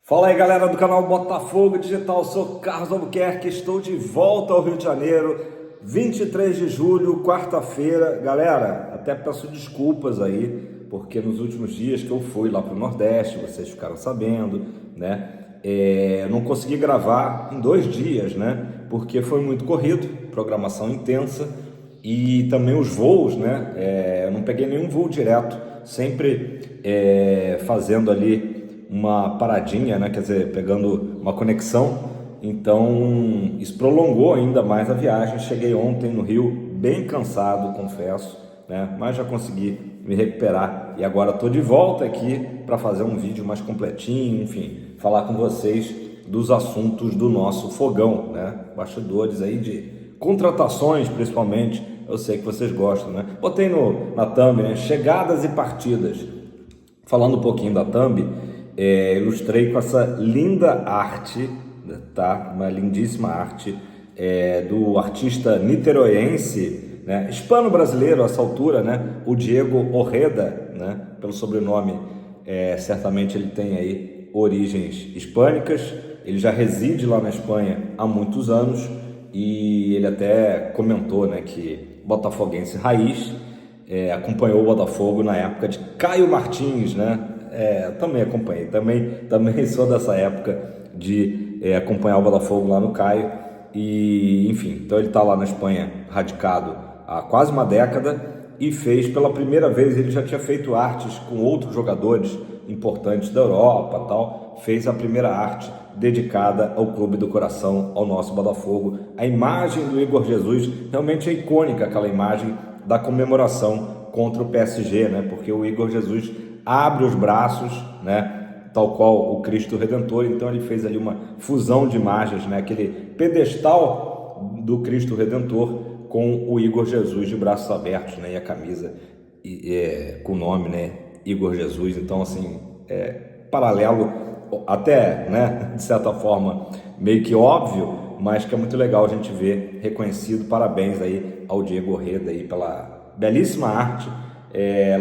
Fala aí, galera do canal Botafogo Digital, sou Carlos Albuquerque, estou de volta ao Rio de Janeiro, 23 de julho, quarta-feira. Galera, até peço desculpas aí, porque nos últimos dias que eu fui lá para o Nordeste, vocês ficaram sabendo, né? Não consegui gravar em 2 dias, né? Porque foi muito corrido, programação intensa e também os voos, né? Eu não peguei nenhum voo direto, sempre fazendo ali uma paradinha, né? Quer dizer, pegando uma conexão. Então isso prolongou ainda mais a viagem. Cheguei ontem no Rio bem cansado, confesso, né? Mas já consegui me recuperar e agora estou de volta aqui para fazer um vídeo mais completinho, enfim, falar com vocês dos assuntos do nosso fogão, né? Bastidores aí de contratações, principalmente. Eu sei que vocês gostam, né? Botei na thumb, né? Chegadas e partidas. Falando um pouquinho da thumb, ilustrei com essa linda arte, tá? Uma lindíssima arte do artista niteroense, né? Hispano-brasileiro a essa altura, né? O Diego Orreda, né? Pelo sobrenome, certamente ele tem aí origens hispânicas. Ele já reside lá na Espanha há muitos anos e ele até comentou, né, que botafoguense raiz, acompanhou o Botafogo na época de Caio Martins, né? Também acompanhei, também sou dessa época de acompanhar o Botafogo lá no Caio. E enfim, então ele está lá na Espanha radicado há quase uma década e fez pela primeira vez. Ele já tinha feito artes com outros jogadores importantes da Europa, tal. Fez a primeira arte dedicada ao clube do coração, ao nosso Botafogo. A imagem do Igor Jesus realmente é icônica, aquela imagem da comemoração contra o PSG, né? Porque o Igor Jesus abre os braços, né? Tal qual o Cristo Redentor. Então ele fez ali uma fusão de imagens, né? Aquele pedestal do Cristo Redentor com o Igor Jesus de braços abertos, né? E a camisa com o nome, né? Igor Jesus. Então, assim, paralelo até, né? De certa forma, meio que óbvio, mas que é muito legal a gente ver reconhecido. Parabéns aí ao Diego Orreda aí pela belíssima arte.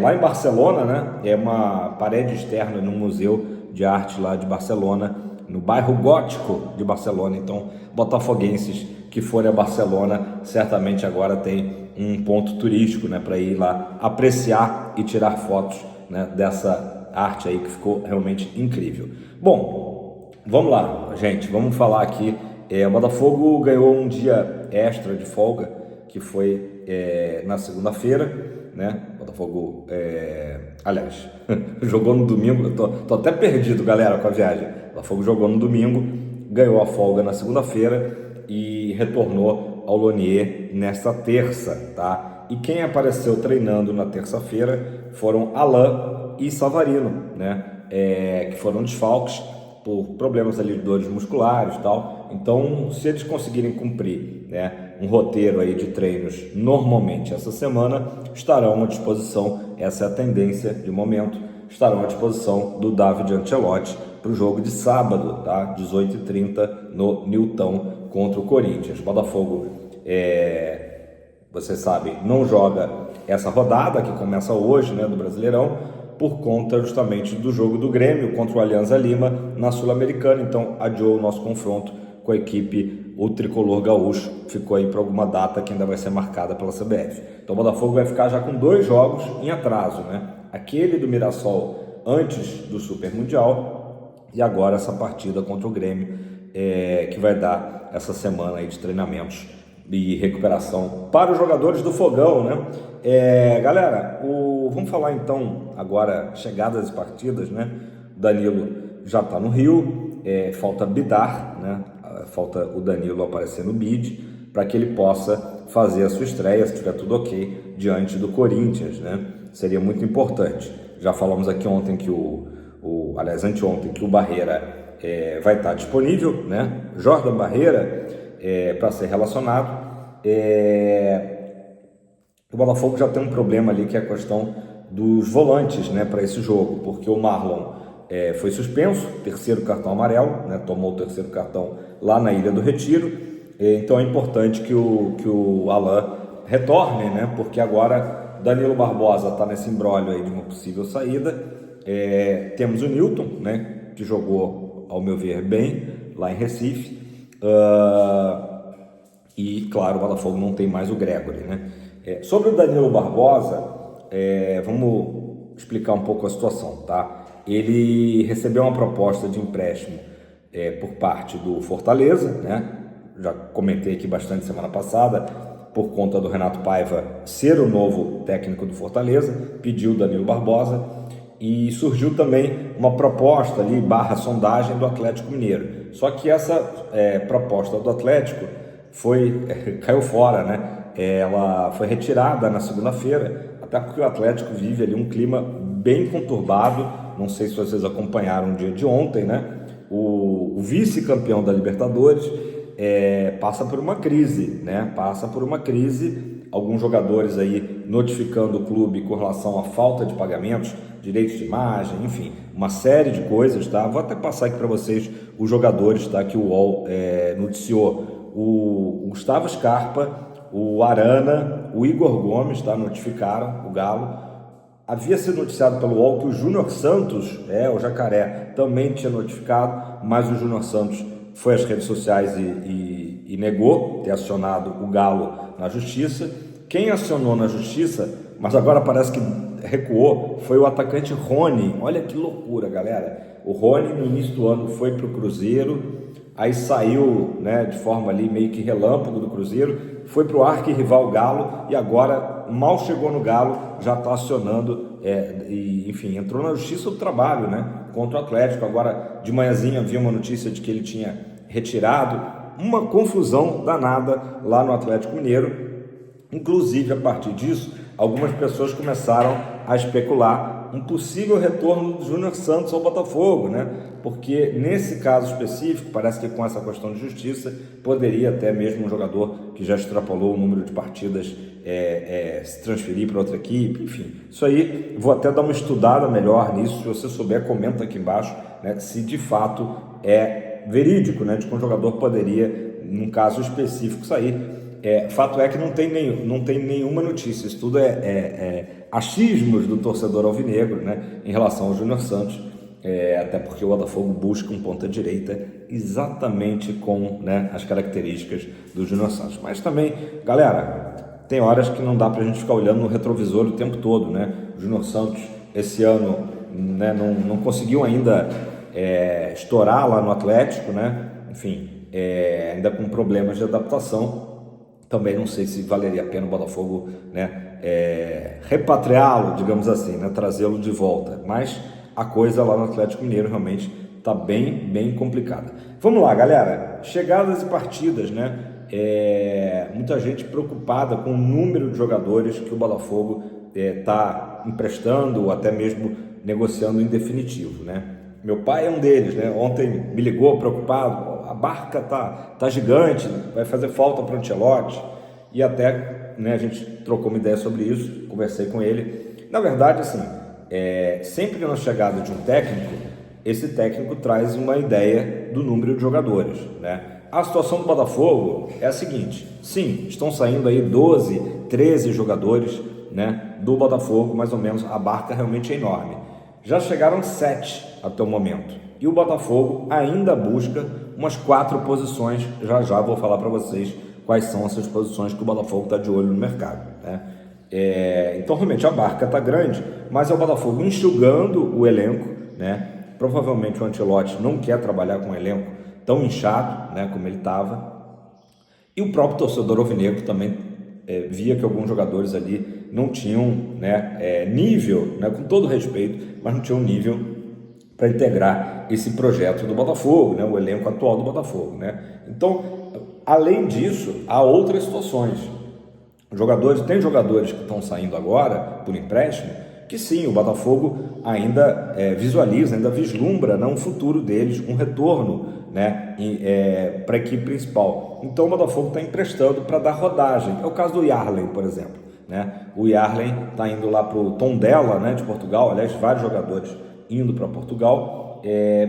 Lá em Barcelona, né? É uma parede externa no Museu de Arte lá de Barcelona, no bairro Gótico de Barcelona. Então, botafoguenses que forem a Barcelona, certamente agora tem um ponto turístico, né, para ir lá apreciar e tirar fotos, né, dessa arte aí que ficou realmente incrível. Bom, vamos lá, gente, vamos falar aqui. O Botafogo ganhou um dia extra de folga, que foi na segunda-feira, né? Botafogo, aliás, jogou no domingo. Tô até perdido, galera, com a viagem. Botafogo jogou no domingo, ganhou a folga na segunda-feira e retornou ao Lonier nesta terça, tá? E quem apareceu treinando na terça-feira foram Alain e Savarino, né? Que foram desfalques por problemas ali de dores musculares e tal. Então, se eles conseguirem cumprir, né, um roteiro aí de treinos normalmente essa semana, estarão à disposição, essa é a tendência de momento, estarão à disposição do David Ancelotti para o jogo de sábado, tá? 18h30 no Newton contra o Corinthians. Botafogo, vocês sabem, não joga essa rodada que começa hoje, né, do Brasileirão, por conta justamente do jogo do Grêmio contra o Alianza Lima na Sul-Americana. Então adiou o nosso confronto com a equipe, o tricolor gaúcho, ficou aí para alguma data que ainda vai ser marcada pela CBF. Então o Botafogo vai ficar já com 2 jogos em atraso, né? Aquele do Mirassol antes do Super Mundial e agora essa partida contra o Grêmio, que vai dar essa semana aí de treinamentos e recuperação para os jogadores do Fogão, né? Galera, vamos falar então agora chegadas e partidas, né? Danilo já está no Rio, falta bidar, né? Falta o Danilo aparecer no bid para que ele possa fazer a sua estreia, se tiver tudo ok, diante do Corinthians, né? Seria muito importante. Já falamos aqui ontem que aliás, anteontem, que o Barreira vai estar disponível, né? Jordan Barreira para ser relacionado. O Botafogo já tem um problema ali, que é a questão dos volantes, né, para esse jogo, porque o Marlon foi suspenso, terceiro cartão amarelo, né, tomou o terceiro cartão lá na Ilha do Retiro. Então é importante que o Alain retorne, né, porque agora Danilo Barbosa está nesse imbróglio aí de uma possível saída. Temos o Newton, né, que jogou ao meu ver, bem lá em Recife. E, claro, o Botafogo não tem mais o Gregory, né? Sobre o Danilo Barbosa, vamos explicar um pouco a situação, tá? Ele recebeu uma proposta de empréstimo por parte do Fortaleza, né? Já comentei aqui bastante semana passada, por conta do Renato Paiva ser o novo técnico do Fortaleza, pediu o Danilo Barbosa, e surgiu também uma proposta ali, / sondagem do Atlético Mineiro. Só que essa proposta do Atlético caiu fora, né? Ela foi retirada na segunda-feira, até porque o Atlético vive ali um clima bem conturbado. Não sei se vocês acompanharam o dia de ontem, né? O vice-campeão da Libertadores passa por uma crise, né? Passa por uma crise. Alguns jogadores aí notificando o clube com relação à falta de pagamentos, direitos de imagem, enfim, uma série de coisas, tá? Vou até passar aqui para vocês os jogadores, tá? Que o UOL noticiou. O Gustavo Scarpa, o Arana, o Igor Gomes, tá? Notificaram o Galo. Havia sido noticiado pelo UOL que o Júnior Santos, o Jacaré, também tinha notificado, mas o Júnior Santos foi às redes sociais e negou ter acionado o Galo na justiça. Quem acionou na justiça, mas agora parece que recuou, foi o atacante Rony. Olha que loucura, galera. O Rony no início do ano foi para o Cruzeiro, aí saiu, né, de forma ali meio que relâmpago do Cruzeiro, foi para o arquirrival Galo e agora mal chegou no Galo, já está acionando, enfim, entrou na justiça do trabalho, né, contra o Atlético. Agora de manhãzinha havia uma notícia de que ele tinha retirado, uma confusão danada lá no Atlético Mineiro. Inclusive, a partir disso, algumas pessoas começaram a especular um possível retorno do Júnior Santos ao Botafogo, né? Porque nesse caso específico, parece que com essa questão de justiça, poderia até mesmo um jogador que já extrapolou o número de partidas se transferir para outra equipe, enfim. Isso aí, vou até dar uma estudada melhor nisso. Se você souber, comenta aqui embaixo, né, se de fato é verídico, né, de que um jogador poderia, num caso específico, sair. Fato é que não tem nenhuma notícia. Isso tudo achismos do torcedor alvinegro, né, em relação ao Júnior Santos, até porque o Botafogo busca um ponta-direita exatamente com, né, as características do Júnior Santos. Mas também, galera, tem horas que não dá pra gente ficar olhando no retrovisor o tempo todo, né? O Júnior Santos esse ano, né, não conseguiu ainda estourar lá no Atlético, né? Enfim, ainda com problemas de adaptação. Também não sei se valeria a pena o Botafogo, né, repatriá-lo, digamos assim, né, trazê-lo de volta. Mas a coisa lá no Atlético Mineiro realmente está bem complicada. Vamos lá, galera. Chegadas e partidas, né? Muita gente preocupada com o número de jogadores que o Botafogo está emprestando ou até mesmo negociando em definitivo, né? Meu pai é um deles, né? Ontem me ligou preocupado. A barca tá gigante, vai fazer falta para o Ancelotti. E até, né, a gente trocou uma ideia sobre isso, conversei com ele. Na verdade, assim, sempre na chegada de um técnico, esse técnico traz uma ideia do número de jogadores, né? A situação do Botafogo é a seguinte: sim, estão saindo aí 12, 13 jogadores, né, do Botafogo, mais ou menos. A barca realmente é enorme. Já chegaram 7 até o momento. E o Botafogo ainda busca umas 4 posições. Já vou falar para vocês quais são essas posições que o Botafogo está de olho no mercado, né? Então, realmente, a barca está grande, mas é o Botafogo enxugando o elenco, né? Provavelmente o Ancelotti não quer trabalhar com um elenco tão inchado, né, como ele estava. E o próprio torcedor alvinegro também via que alguns jogadores ali não tinham, né, nível, né, com todo respeito, mas não tinham nível para integrar esse projeto do Botafogo, né, o elenco atual do Botafogo, né? Então, além disso, há outras situações. Tem jogadores que estão saindo agora por empréstimo, que sim, o Botafogo ainda visualiza, ainda vislumbra, né, um futuro deles, um retorno, né, para a equipe principal. Então o Botafogo está emprestando para dar rodagem. É o caso do Yarlen, por exemplo, né? O Yarlen está indo lá para o Tondela, né, de Portugal. Aliás, vários jogadores indo para Portugal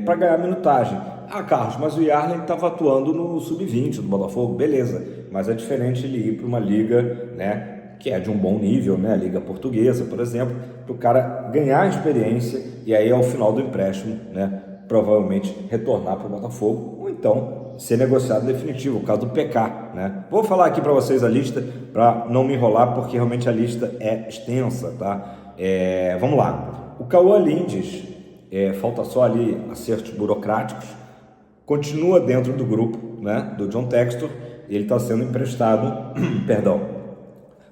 para ganhar minutagem. Ah, Carlos, mas o Yarlen estava atuando no Sub-20 do Botafogo, beleza, mas é diferente ele ir para uma liga, né, que é de um bom nível, né, a Liga Portuguesa, por exemplo, para o cara ganhar experiência e aí ao final do empréstimo, né, provavelmente retornar para o Botafogo, ou então ser negociado definitivo, o caso do PK, né? Vou falar aqui para vocês a lista, para não me enrolar, porque realmente a lista é extensa, tá? Vamos lá. O Cauã Lindes, falta só ali acertos burocráticos, continua dentro do grupo, né, do John Textor. Ele está sendo emprestado, perdão,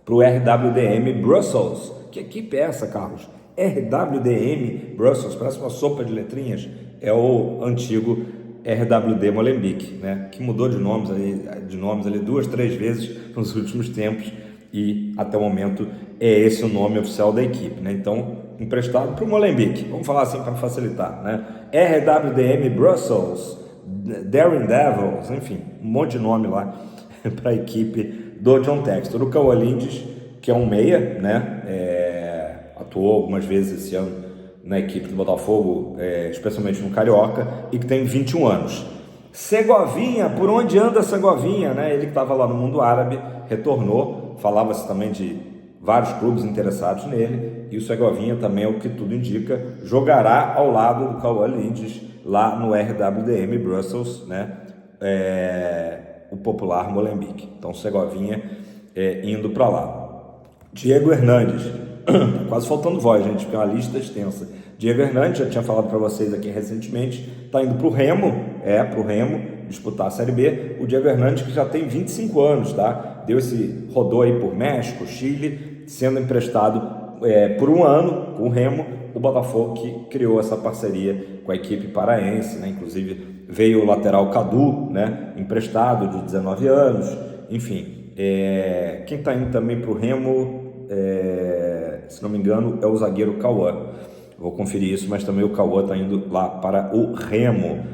para o RWDM Brussels. Que equipe é essa, Carlos? RWDM Brussels, parece uma sopa de letrinhas. É o antigo RWD Molenbeek, né, que mudou de nomes ali 2, 3 vezes nos últimos tempos, e até o momento é esse o nome oficial da equipe, né? Então, emprestado para o Molenbeek, vamos falar assim para facilitar, né? RWDM Brussels, Daring Devils, enfim, um monte de nome lá para a equipe do John Textor. O Cauã Lindes, que é um meia, né? Atuou algumas vezes esse ano na equipe do Botafogo, especialmente no Carioca, e que tem 21 anos. Segovinha, por onde anda Segovinha, né? Ele que estava lá no mundo árabe, retornou, falava-se também de vários clubes interessados nele, e o Segovinha também, é o que tudo indica, jogará ao lado do Cauã Lindes lá no RWDM Brussels, né? O popular Molenbeek. Então, Segovinha indo para lá. Diego Hernandes, quase faltando voz, gente, porque é uma lista extensa. Diego Hernandes, já tinha falado para vocês aqui recentemente, está indo para o Remo, disputar a Série B. O Diego Hernandes, que já tem 25 anos, tá? Rodou aí por México, Chile, sendo emprestado por um ano com o Remo. O Botafogo que criou essa parceria com a equipe paraense, né? Inclusive veio o lateral Cadu, né? Emprestado, de 19 anos, enfim. Quem está indo também para o Remo, se não me engano, é o zagueiro Cauã. Vou conferir isso, mas também o Cauã está indo lá para o Remo.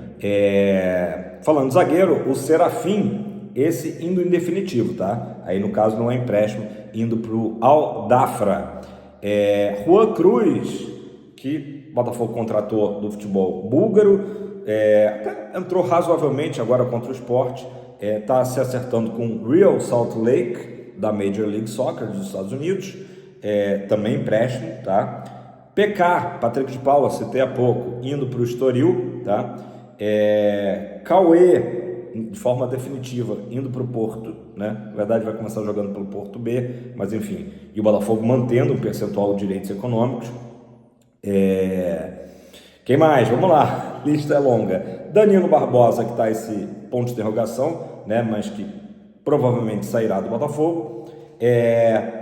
Falando de zagueiro, o Serafim, esse indo em definitivo, tá? Aí no caso não é empréstimo, indo para o Al Dafra. Juan Cruz, que o Botafogo contratou do futebol búlgaro, até entrou razoavelmente agora contra o Sport, está se acertando com o Real Salt Lake, da Major League Soccer dos Estados Unidos, também empréstimo, tá? PK, Patrick de Paula, citei há pouco, indo para o Estoril, tá? Cauê, de forma definitiva, indo para o Porto, né? Na verdade vai começar jogando pelo Porto B, mas enfim, e o Botafogo mantendo um percentual de direitos econômicos. Quem mais? Vamos lá, lista é longa. Danilo Barbosa, que está esse ponto de interrogação, né? Mas que provavelmente sairá do Botafogo.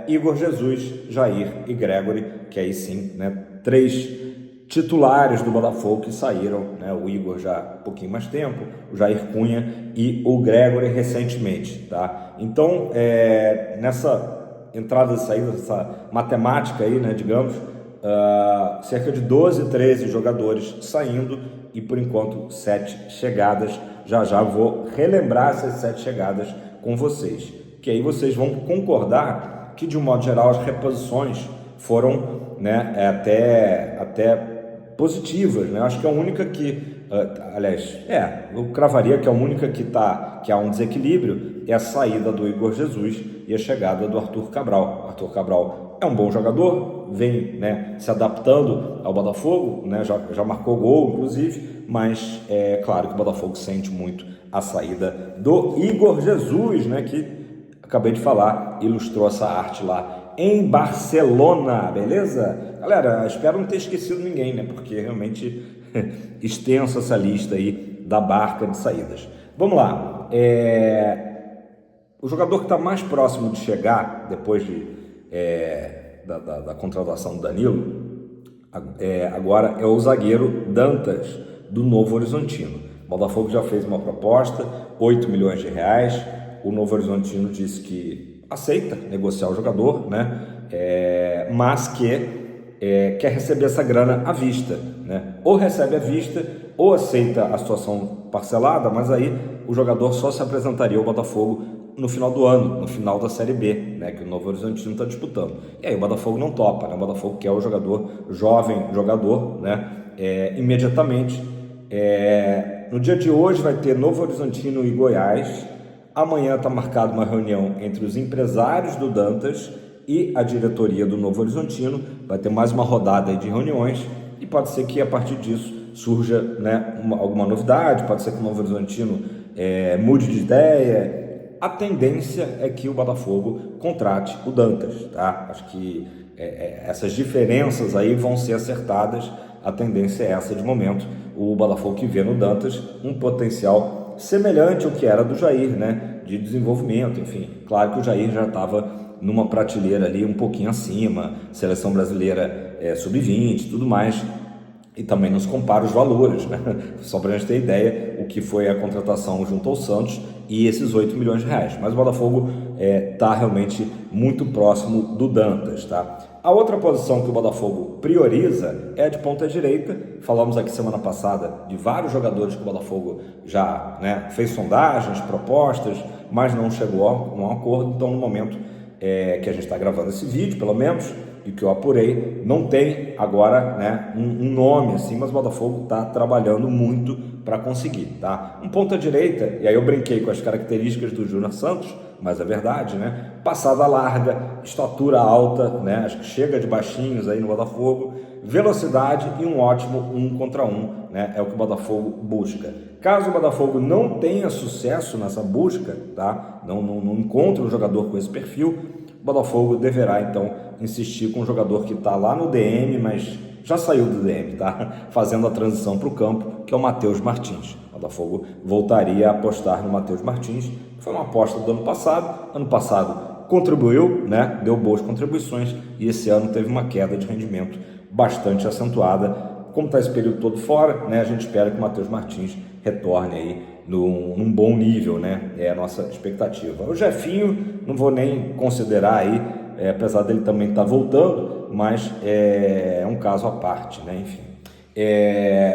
Igor Jesus, Jair e Gregory, que aí sim, né? 3 titulares do Botafogo que saíram, né? O Igor já há um pouquinho mais tempo, o Jair Cunha e o Gregory recentemente, tá? Então, nessa entrada e saída, essa matemática aí, né, digamos, cerca de 12, 13 jogadores saindo e por enquanto 7 chegadas. Já vou relembrar essas 7 chegadas com vocês, que aí vocês vão concordar que de um modo geral as reposições foram, né, até positivas, né? Eu acho que a única que, eu cravaria que a única que há um desequilíbrio é a saída do Igor Jesus e a chegada do Arthur Cabral. Arthur Cabral é um bom jogador, vem, né, se adaptando ao Botafogo, né, já marcou gol, inclusive, mas é claro que o Botafogo sente muito a saída do Igor Jesus, né, que acabei de falar, ilustrou essa arte lá em Barcelona, beleza? Galera, espero não ter esquecido ninguém, né, porque realmente extensa essa lista aí da barca de saídas. Vamos lá, o jogador que está mais próximo de chegar, depois da contratação do Danilo, agora é o zagueiro Dantas, do Novo Horizontino. O Botafogo já fez uma proposta, 8 milhões de reais, o Novo Horizontino disse que aceita negociar o jogador, né? Mas que quer receber essa grana à vista, né? Ou recebe à vista, ou aceita a situação parcelada, mas aí o jogador só se apresentaria ao Botafogo no final do ano, no final da Série B, né, que o Novo Horizontino está disputando. E aí o Botafogo não topa, né? O Botafogo quer o jogador, jovem jogador, né, imediatamente. No dia de hoje vai ter Novo Horizontino e Goiás. Amanhã está marcada uma reunião entre os empresários do Dantas e a diretoria do Novo Horizontino. Vai ter mais uma rodada aí de reuniões e pode ser que a partir disso surja, né, alguma novidade, pode ser que o Novo Horizontino mude de ideia. A tendência é que o Botafogo contrate o Dantas, tá? Acho que essas diferenças aí vão ser acertadas, a tendência é essa de momento. O Botafogo que vê no Dantas um potencial semelhante ao que era do Jair, né, de desenvolvimento, enfim. Claro que o Jair já estava numa prateleira ali um pouquinho acima, seleção brasileira sub-20, tudo mais, e também nos compara os valores, né? Só para a gente ter ideia o que foi a contratação junto ao Santos e esses 8 milhões de reais. Mas o Botafogo está realmente muito próximo do Dantas, tá? A outra posição que o Botafogo prioriza é a de ponta direita. Falamos aqui semana passada de vários jogadores que o Botafogo já, né, fez sondagens, propostas, mas não chegou a um acordo. Então, no momento que a gente está gravando esse vídeo, pelo menos, e que eu apurei, não tem agora, né, um nome assim, mas o Botafogo está trabalhando muito para conseguir, tá? Um ponta direita, e aí eu brinquei com as características do Júnior Santos, mas é verdade, né? Passada larga, estatura alta, né? Acho que chega de baixinhos aí no Botafogo, velocidade e um ótimo 1 contra 1, né? É o que o Botafogo busca. Caso o Botafogo não tenha sucesso nessa busca, tá? Não encontre um jogador com esse perfil, o Botafogo deverá então insistir com um jogador que está lá no DM, mas já saiu do DM, tá? Fazendo a transição para o campo, que é o Matheus Martins. O Botafogo voltaria a apostar no Matheus Martins, que foi uma aposta do ano passado. Ano passado contribuiu, né? Deu boas contribuições, e esse ano teve uma queda de rendimento bastante acentuada. Como está esse período todo fora, né? A gente espera que o Matheus Martins retorne aí num bom nível, né? É a nossa expectativa. O Jefinho, não vou nem considerar aí, apesar dele também estar voltando, mas é um caso à parte, né? Enfim.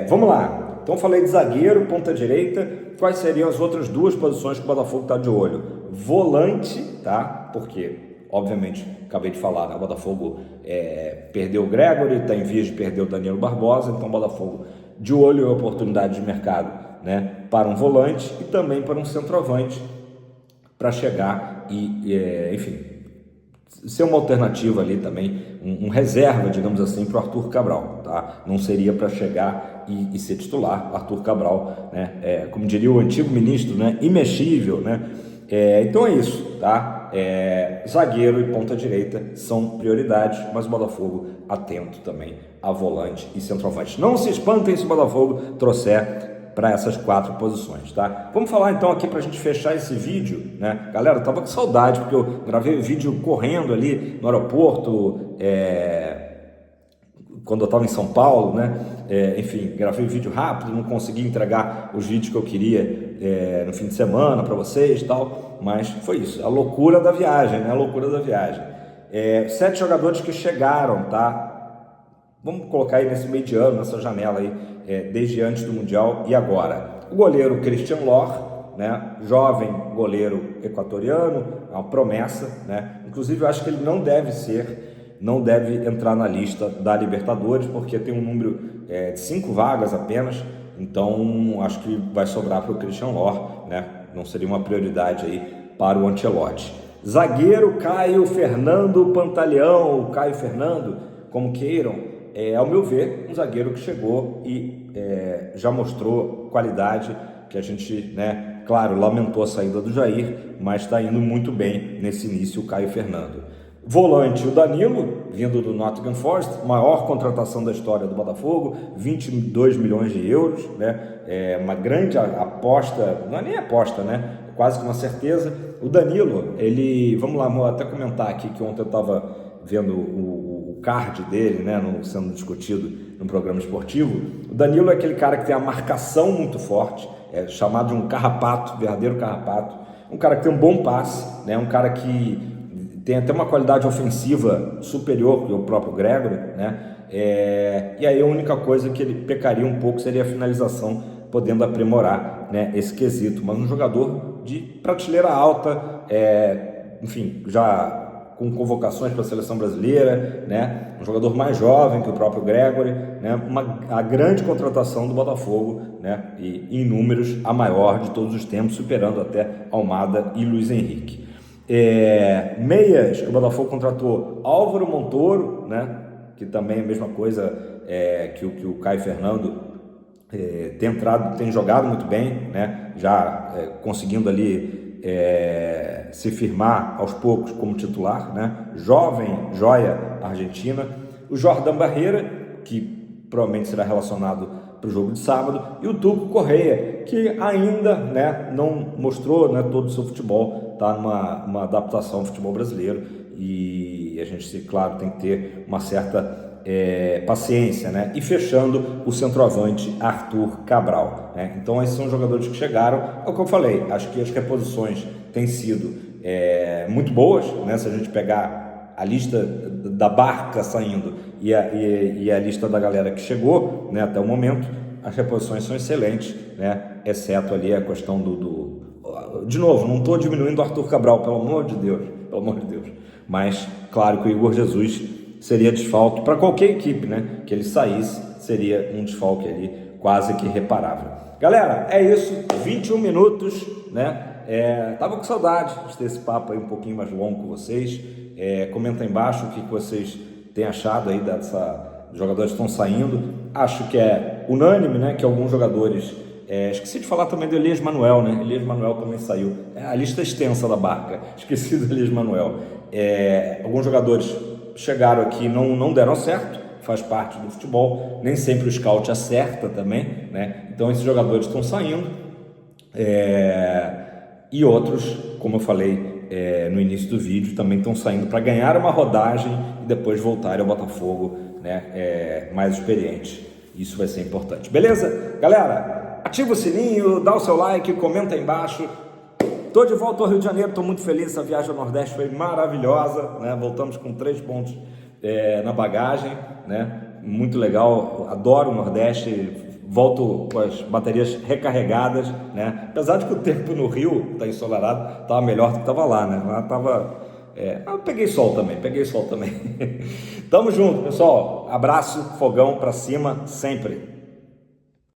Vamos lá. Então falei de zagueiro, ponta direita. Quais seriam as outras duas posições que o Botafogo está de olho? Volante, tá? Porque, obviamente, acabei de falar, né? O Botafogo perdeu o Gregory, está em vias de perder o Danilo Barbosa, então o Botafogo de olho em oportunidade de mercado, né, para um volante e também para um centroavante, para chegar e enfim, ser uma alternativa ali também, um reserva, digamos assim, para o Arthur Cabral, tá? Não seria para chegar e ser titular. Arthur Cabral, né, como diria o antigo ministro, né, imexível, né? Então é isso, tá? Zagueiro e ponta direita são prioridades, mas o Botafogo atento também a volante e centroavante. Não se espantem se o Botafogo trouxer para essas 4 posições, tá? Vamos falar então aqui para a gente fechar esse vídeo, né? Galera, eu tava com saudade porque eu gravei o vídeo correndo ali no aeroporto, quando eu estava em São Paulo, né? Enfim, gravei o vídeo rápido, não consegui entregar os vídeos que eu queria no fim de semana para vocês e tal, mas foi isso, a loucura da viagem, né? A loucura da viagem. 7 jogadores que chegaram, tá? Vamos colocar aí nesse meio de ano, nessa janela aí, desde antes do Mundial e agora. O goleiro Christian Lohr, né? Jovem goleiro equatoriano, é uma promessa, né? Inclusive eu acho que ele não deve entrar na lista da Libertadores, porque tem um número de 5 vagas apenas, então acho que vai sobrar para o Christian Lohr, né? Não seria uma prioridade aí para o Ancelotti. Zagueiro Caio Fernando Pantaleão, Caio Fernando, como queiram, ao meu ver, um zagueiro que chegou e já mostrou qualidade, que a gente, né, claro, lamentou a saída do Jair, mas está indo muito bem nesse início o Caio Fernando. Volante, o Danilo, vindo do Nottingham Forest, maior contratação da história do Botafogo, 22 milhões de euros, né? Uma grande aposta, não é nem aposta, né? Quase que uma certeza. O Danilo, vamos lá, vou até comentar aqui que ontem eu estava vendo o card dele, né, sendo discutido no programa esportivo. O Danilo é aquele cara que tem a marcação muito forte, chamado de um carrapato, verdadeiro carrapato, um cara que tem um bom passe, né, um cara que tem até uma qualidade ofensiva superior que o próprio Gregory, né? E aí a única coisa que ele pecaria um pouco seria a finalização, podendo aprimorar, né, esse quesito. Mas um jogador de prateleira alta, enfim, já com convocações para a seleção brasileira, né? Um jogador mais jovem que o próprio Gregory, né? A grande contratação do Botafogo, né? E em números a maior de todos os tempos, superando até Almada e Luiz Henrique. Meias, que o Botafogo contratou Álvaro Montoro, né? Que também é a mesma coisa que o Caio Fernando, tem jogado muito bem, né? Já conseguindo ali se firmar aos poucos como titular, né? Jovem joia argentina. O Jordan Barreira, que provavelmente será relacionado para o jogo de sábado, e o Tuco Correia, que ainda, né, não mostrou, né, todo o seu futebol, está numa adaptação ao futebol brasileiro, e a gente, claro, tem que ter uma certa paciência, né? E fechando, o centroavante Arthur Cabral, né? Então esses são jogadores que chegaram. É o que eu falei, acho que as reposições têm sido muito boas, né? Se a gente pegar a lista da Barca saindo e a lista da galera que chegou, né, até o momento, as reposições são excelentes, né? Exceto ali a questão de novo, não estou diminuindo o Arthur Cabral, pelo amor de Deus, mas claro que o Igor Jesus seria desfalque para qualquer equipe, né? Que ele saísse, seria um desfalque ali quase que irreparável. Galera, é isso, 21 minutos, né? Tava com saudade de ter esse papo aí um pouquinho mais longo com vocês. Comenta aí embaixo o que vocês têm achado aí dos jogadores que estão saindo. Acho que é unânime, né? Que alguns jogadores... esqueci de falar também do Elias Manuel, né? Elias Manuel também saiu. A lista extensa da Barca. Esqueci do Elias Manuel. Alguns jogadores chegaram aqui e não deram certo, faz parte do futebol, nem sempre o scout acerta também, né? Então esses jogadores estão saindo, e outros, como eu falei no início do vídeo, também estão saindo para ganhar uma rodagem e depois voltarem ao Botafogo, né? Mais experiente. Isso vai ser importante, beleza? Galera, ativa o sininho, dá o seu like, comenta aí embaixo. Estou de volta ao Rio de Janeiro, estou muito feliz, essa viagem ao Nordeste foi maravilhosa, né? Voltamos com 3 pontos na bagagem, né? Muito legal, adoro o Nordeste, volto com as baterias recarregadas, né? Apesar de que o tempo no Rio, está ensolarado, estava melhor do que estava lá, né? Lá estava... peguei sol também. Tamo junto, pessoal, abraço, fogão para cima, sempre.